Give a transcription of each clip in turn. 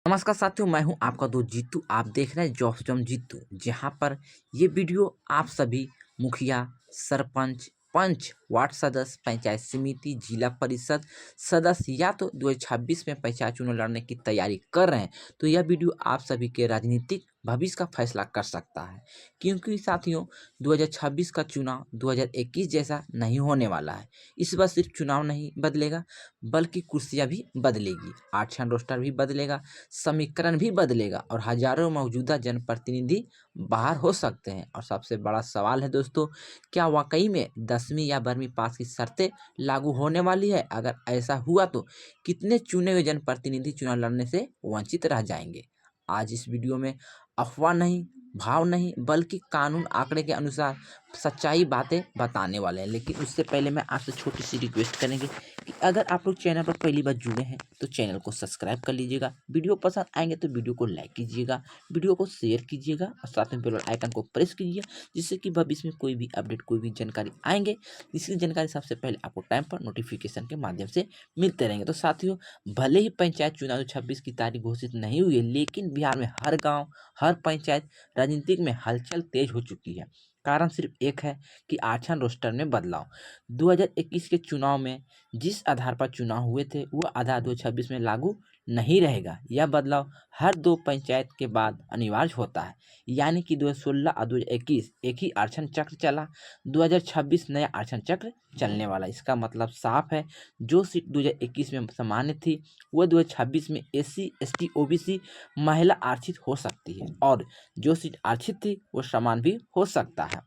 नमस्कार साथियों, मैं हूं आपका दोस्त जीतू। आप देख रहे हैं जॉब्स जम जीतू, जहां पर ये वीडियो आप सभी मुखिया, सरपंच, पंच, वार्ड सदस्य, पंचायत समिति, जिला परिषद सदस्य या तो 2026 में पंचायत चुनाव लड़ने की तैयारी कर रहे हैं, तो यह वीडियो आप सभी के राजनीतिक भविष्य का फैसला कर सकता है। क्योंकि साथियों, 2026 का चुनाव 2021 जैसा नहीं होने वाला है। इस बार सिर्फ चुनाव नहीं बदलेगा, बल्कि कुर्सियां भी बदलेगी, आरक्षण रोस्टर भी बदलेगा, समीकरण भी बदलेगा और हजारों मौजूदा जनप्रतिनिधि बाहर हो सकते हैं। और सबसे बड़ा सवाल है दोस्तों, क्या वाकई में 10वीं या 12वीं पास की शर्तें लागू होने वाली है? अगर ऐसा हुआ तो कितने चुने हुए जनप्रतिनिधि चुनाव लड़ने से वंचित रह जाएंगे? आज इस वीडियो में अफवाह नहीं, भाव नहीं, बल्कि कानून आंकड़े के अनुसार सच्चाई बातें बताने वाले हैं। लेकिन उससे पहले मैं आपसे छोटी सी रिक्वेस्ट करेंगे कि अगर आप लोग चैनल पर पहली बार जुड़े हैं तो चैनल को सब्सक्राइब कर लीजिएगा, वीडियो पसंद आएंगे तो वीडियो को लाइक कीजिएगा, वीडियो को शेयर कीजिएगा और साथ में बेल आइकन को प्रेस कीजिए, जिससे कि भविष्य में कोई भी अपडेट, कोई भी जानकारी आएंगे, इसकी जानकारी सबसे पहले आपको टाइम पर नोटिफिकेशन के माध्यम से मिलते रहेंगे। तो साथियों, भले ही पंचायत चुनाव 26 की तारीख घोषित नहीं हुई है, लेकिन बिहार में हर गाँव, हर पंचायत राजनीतिक में हलचल तेज हो चुकी है। कारण सिर्फ एक है कि आरक्षण रोस्टर में बदलाव। 2021 के चुनाव में जिस आधार पर चुनाव हुए थे, वह आधार 2026 में लागू नहीं रहेगा। यह बदलाव हर 2 पंचायत के बाद अनिवार्य होता है। यानी कि 2016 और 2021 एक ही आरक्षण चक्र चला, 2026 नया आरक्षण चक्र चलने वाला। इसका मतलब साफ है, जो सीट 2021 में सामान्य थी, वह 2026 में SC, ST, OBC महिला आरक्षित हो सकती है, और जो सीट आरक्षित थी वो समान भी हो सकता है।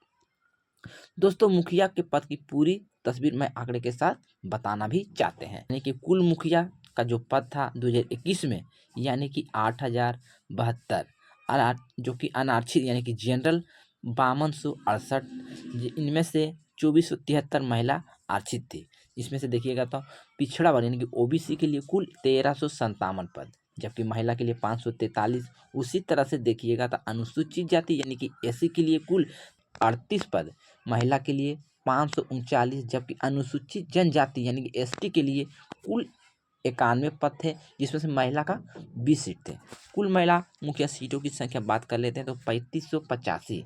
दोस्तों, मुखिया के पद की पूरी तस्वीर मैं आंकड़े के साथ बताना भी चाहते हैं। यानी कि कुल मुखिया का जो पद था 2021 में, यानी कि 8072, जो कि अनारक्षित यानी कि जनरल 5268, इनमें से 2473 महिला आरक्षित थी। इसमें से देखिएगा तो पिछड़ा वर्ग यानी कि OBC के लिए कुल 1357 पद, जबकि महिला के लिए 543। उसी तरह से देखिएगा तो अनुसूचित जाति यानी कि SC के लिए कुल 38 पद, महिला के लिए 539, जबकि अनुसूचित जनजाति यानी कि ST के लिए कुल 91 पद थे, जिसमें से महिला का 20 सीट थे। कुल महिला मुखिया सीटों की संख्या बात कर लेते हैं तो 3585।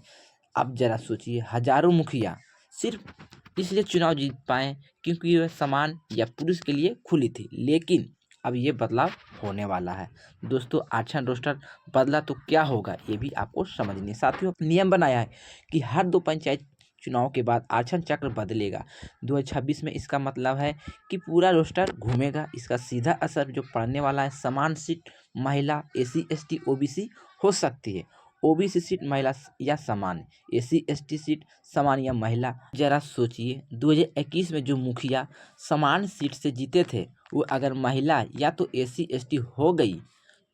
अब जरा सोचिए, हजारों मुखिया सिर्फ इसलिए चुनाव जीत पाए क्योंकि वह समान या पुरुष के लिए खुली थी। लेकिन अब ये बदलाव होने वाला है। दोस्तों, आरक्षण रोस्टर बदला तो क्या होगा, ये भी आपको समझनी। साथियों, नियम बनाया है कि हर 2 पंचायत चुनाव के बाद आरक्षण चक्र बदलेगा। 2026 में इसका मतलब है कि पूरा रोस्टर घूमेगा। इसका सीधा असर जो पड़ने वाला है, समान सीट महिला, SC, ST, OBC हो सकती है। OBC सीट महिला या समान, SC, ST सीट समान या महिला। जरा सोचिए, 2021 में जो मुखिया समान सीट से जीते थे, वो अगर महिला या तो SC, ST हो गई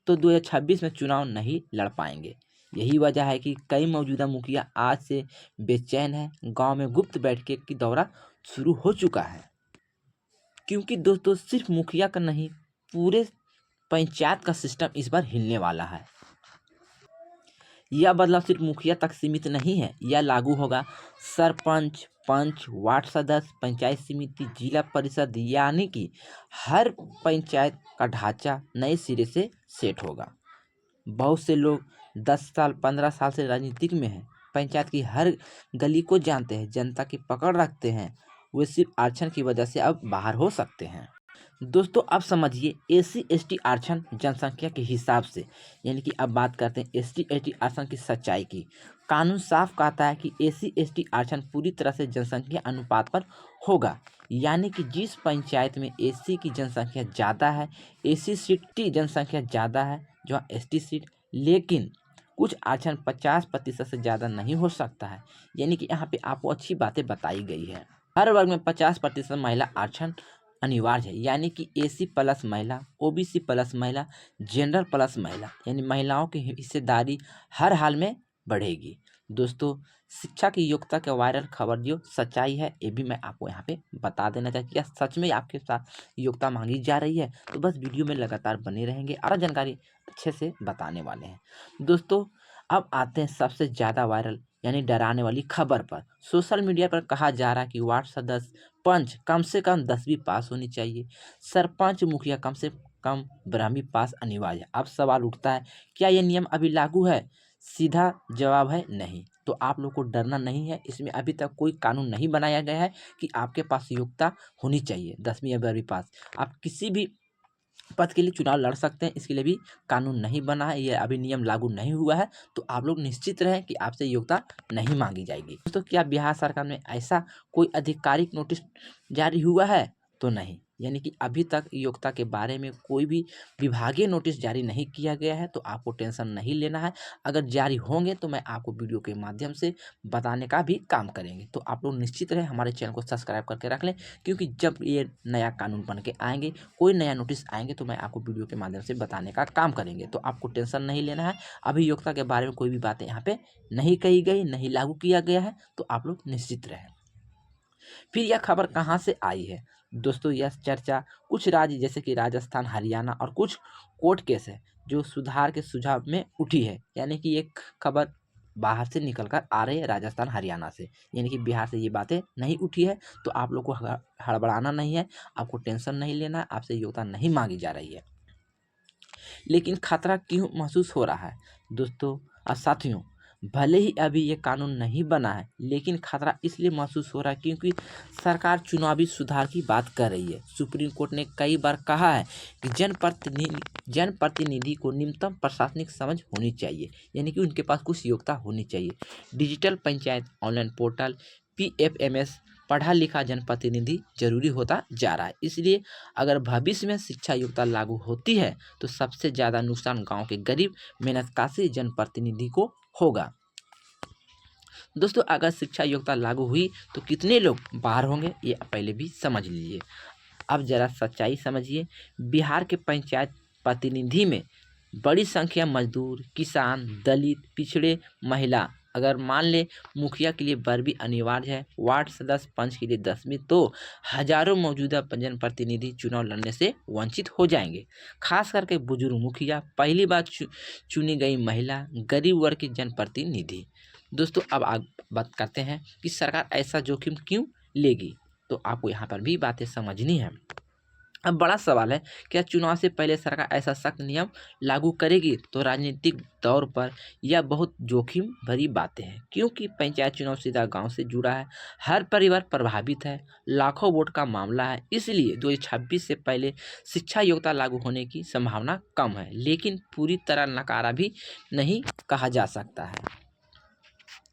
तो 2026 में चुनाव नहीं लड़ पाएंगे। यही वजह है कि कई मौजूदा मुखिया आज से बेचैन हैं। गांव में गुप्त बैठक की दौरा शुरू हो चुका है, क्योंकि दोस्तों सिर्फ मुखिया का नहीं, पूरे पंचायत का सिस्टम इस बार हिलने वाला है। यह बदलाव सिर्फ मुखिया तक सीमित नहीं है, यह लागू होगा सरपंच, पंच, वार्ड सदस्य, पंचायत समिति, जिला परिषद, यानी कि हर पंचायत का ढांचा नए सिरे से सेट होगा। बहुत से लोग 10 साल 15 साल से राजनीतिक में हैं, पंचायत की हर गली को जानते हैं, जनता की पकड़ रखते हैं। वे सिर्फ आरक्षण की वजह से अब बाहर हो सकते हैं। दोस्तों, अब समझिए, SC, ST आरक्षण जनसंख्या के हिसाब से, यानी कि अब बात करते हैं SC, ST आरक्षण की सच्चाई की। कानून साफ कहता है कि SC, ST आरक्षण पूरी तरह से जनसंख्या अनुपात पर होगा। यानी कि जिस पंचायत में SC की जनसंख्या ज़्यादा है, SC सीट की जनसंख्या ज़्यादा है, जो ST सीट, लेकिन कुछ आरक्षण 50% से ज़्यादा नहीं हो सकता है। यानी कि यहाँ पे आपको अच्छी बातें बताई गई है। हर वर्ग में 50% महिला आरक्षण अनिवार्य है। यानी कि SC प्लस महिला, OBC प्लस महिला, जनरल प्लस महिला, यानी महिलाओं की हिस्सेदारी हर हाल में बढ़ेगी। दोस्तों, शिक्षा की योग्यता के वायरल खबर जो सच्चाई है, ये भी मैं आपको यहाँ पे बता देना चाहिए। क्या सच में आपके साथ योग्यता मांगी जा रही है? तो बस वीडियो में लगातार बने रहेंगे और जानकारी अच्छे से बताने वाले हैं। दोस्तों, अब आते हैं सबसे ज़्यादा वायरल यानी डराने वाली खबर पर। सोशल मीडिया पर कहा जा रहा है कि वार्ड सदस्य, पंच कम से कम 10वीं पास होनी चाहिए, सरपंच मुखिया कम से कम ब्राह्मी पास अनिवार्य है। अब सवाल उठता है, क्या यह नियम अभी लागू है? सीधा जवाब है नहीं। तो आप लोग को डरना नहीं है, इसमें अभी तक कोई कानून नहीं बनाया गया है कि आपके पास योग्यता होनी चाहिए 10वीं या 12वीं पास। आप किसी भी पद के लिए चुनाव लड़ सकते हैं, इसके लिए भी कानून नहीं बना है, ये अभी नियम लागू नहीं हुआ है। तो आप लोग निश्चित रहें कि आपसे योग्यता नहीं मांगी जाएगी। दोस्तों, क्या बिहार सरकार में ऐसा कोई आधिकारिक नोटिस जारी हुआ है? तो नहीं, यानी कि अभी तक योग्यता के बारे में कोई भी विभागीय नोटिस जारी नहीं किया गया है। तो आपको टेंशन नहीं लेना है। अगर जारी होंगे तो मैं आपको वीडियो के माध्यम से बताने का भी काम करेंगे। तो आप लोग निश्चित रहें, हमारे चैनल को सब्सक्राइब करके रख लें, क्योंकि जब ये नया कानून बन के आएंगे, कोई नया नोटिस आएंगे तो मैं आपको वीडियो के माध्यम से बताने का काम करेंगे। तो आपको टेंशन नहीं लेना है। अभी योग्यता के बारे में कोई भी बातें यहाँ पे नहीं कही गई, नहीं लागू किया गया है। तो आप लोग निश्चित रहें। फिर यह खबर कहाँ से आई है? दोस्तों, यह चर्चा कुछ राज्य जैसे कि राजस्थान, हरियाणा और कुछ कोर्ट केस है जो सुधार के सुझाव में उठी है। यानी कि एक खबर बाहर से निकल कर आ रही है, राजस्थान हरियाणा से, यानी कि बिहार से ये बातें नहीं उठी है। तो आप लोग को हड़बड़ाना नहीं है, आपको टेंशन नहीं लेना है, आपसे योग्यता नहीं मांगी जा रही है। लेकिन खतरा क्यों महसूस हो रहा है? दोस्तों और साथियों, भले ही अभी ये कानून नहीं बना है, लेकिन खतरा इसलिए महसूस हो रहा है क्योंकि सरकार चुनावी सुधार की बात कर रही है। सुप्रीम कोर्ट ने कई बार कहा है कि जनप्रतिनिधि को न्यूनतम प्रशासनिक समझ होनी चाहिए, यानी कि उनके पास कुछ योग्यता होनी चाहिए। Digital panchayat, online portal, PFMS, पढ़ा लिखा जनप्रतिनिधि जरूरी होता जा रहा है। इसलिए अगर भविष्य में शिक्षा योग्यता लागू होती है तो सबसे ज़्यादा नुकसान गांव के गरीब मेहनतकश जनप्रतिनिधि को होगा। दोस्तों, अगर शिक्षा योग्यता लागू हुई तो कितने लोग बाहर होंगे, ये पहले भी समझ लीजिए। अब जरा सच्चाई समझिए। बिहार के पंचायत प्रतिनिधि में बड़ी संख्या मजदूर, किसान, दलित, पिछड़े, महिला। अगर मान ले मुखिया के लिए 12वीं अनिवार्य है, वार्ड सदस्य पंच के लिए 10वीं, तो हजारों मौजूदा जनप्रतिनिधि चुनाव लड़ने से वंचित हो जाएंगे। खास करके बुजुर्ग मुखिया, पहली बार चुनी गई महिला, गरीब वर्ग की जनप्रतिनिधि। दोस्तों, अब आप बात करते हैं कि सरकार ऐसा जोखिम क्यों लेगी। तो आपको यहाँ पर भी बातें समझनी है। अब बड़ा सवाल है, क्या चुनाव से पहले सरकार ऐसा सख्त नियम लागू करेगी? तो राजनीतिक तौर पर यह बहुत जोखिम भरी बातें हैं, क्योंकि पंचायत चुनाव सीधा गांव से जुड़ा है, हर परिवार प्रभावित है, लाखों वोट का मामला है। इसलिए 2026 से पहले शिक्षा योग्यता लागू होने की संभावना कम है, लेकिन पूरी तरह नकारा भी नहीं कहा जा सकता है।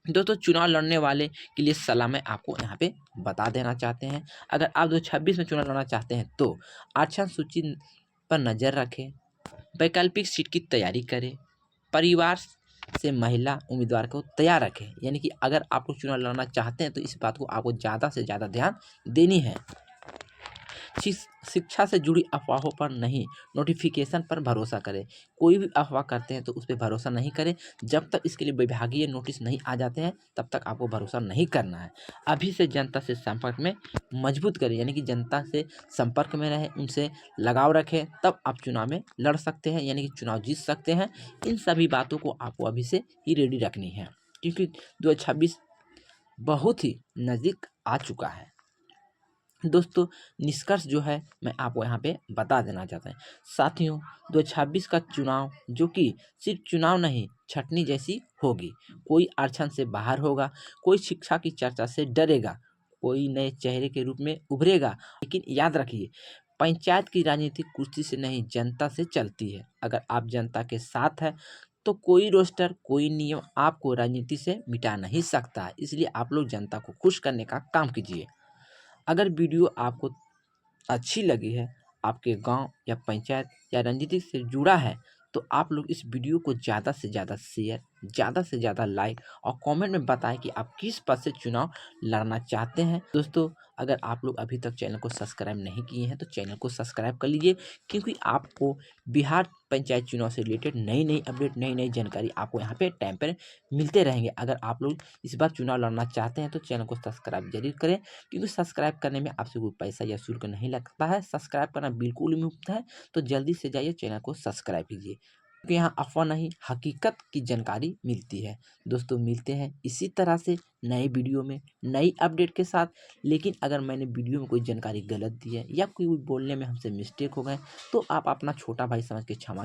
दोस्तों, चुनाव लड़ने वाले के लिए सलाह मैं आपको यहाँ पे बता देना चाहते हैं। अगर आप 2026 में चुनाव लड़ना चाहते हैं तो आरक्षण सूची पर नज़र रखें, वैकल्पिक सीट की तैयारी करें, परिवार से महिला उम्मीदवार को तैयार रखें। यानी कि अगर आप लोग चुनाव लड़ना चाहते हैं तो इस बात को आपको ज़्यादा से ज़्यादा ध्यान देनी है। शिक्षा से जुड़ी अफवाहों पर नहीं, नोटिफिकेशन पर भरोसा करें। कोई भी अफवाह करते हैं तो उस पर भरोसा नहीं करें। जब तक इसके लिए विभागीय नोटिस नहीं आ जाते हैं तब तक आपको भरोसा नहीं करना है। अभी से जनता से संपर्क में मजबूत करें, यानी कि जनता से संपर्क में रहें, उनसे लगाव रखें, तब आप चुनाव में लड़ सकते हैं, यानी कि चुनाव जीत सकते हैं। इन सभी बातों को आपको अभी से ही रेडी रखनी है, क्योंकि 2026 बहुत ही नज़दीक आ चुका है। दोस्तों, निष्कर्ष जो है मैं आपको यहाँ पे बता देना चाहता हूँ। साथियों, 2026 का चुनाव जो कि सिर्फ चुनाव नहीं, छटनी जैसी होगी। कोई आरक्षण से बाहर होगा, कोई शिक्षा की चर्चा से डरेगा, कोई नए चेहरे के रूप में उभरेगा। लेकिन याद रखिए, पंचायत की राजनीति कुर्सी से नहीं, जनता से चलती है। अगर आप जनता के साथ हैं तो कोई रोस्टर, कोई नियम आपको राजनीति से मिटा नहीं सकता। इसलिए आप लोग जनता को खुश करने का काम कीजिए। अगर वीडियो आपको अच्छी लगी है, आपके गांव या पंचायत या राजनीति से जुड़ा है, तो आप लोग इस वीडियो को ज़्यादा से ज़्यादा शेयर, ज़्यादा से ज़्यादा लाइक और कमेंट में बताएं कि आप किस पद से चुनाव लड़ना चाहते हैं। दोस्तों, अगर आप लोग अभी तक चैनल को सब्सक्राइब नहीं किए हैं तो चैनल को सब्सक्राइब कर लीजिए, क्योंकि आपको बिहार पंचायत चुनाव से रिलेटेड नई नई अपडेट, नई नई जानकारी आपको यहाँ पे टाइम पर मिलते रहेंगे। अगर आप लोग इस बार चुनाव लड़ना चाहते हैं तो चैनल को सब्सक्राइब जरूर करें, क्योंकि सब्सक्राइब करने में आपसे कोई पैसा या शुल्क नहीं लगता है। सब्सक्राइब करना बिल्कुल ही मुफ्त है। तो जल्दी से जाइए, चैनल को सब्सक्राइब कीजिए। कि यहाँ अफवाह नहीं हकीकत की जानकारी मिलती है। दोस्तों मिलते हैं इसी तरह से नए वीडियो में नई अपडेट के साथ। लेकिन अगर मैंने वीडियो में कोई जानकारी गलत दी है या कोई बोलने में हमसे मिस्टेक हो गए तो आप अपना छोटा भाई समझ के क्षमा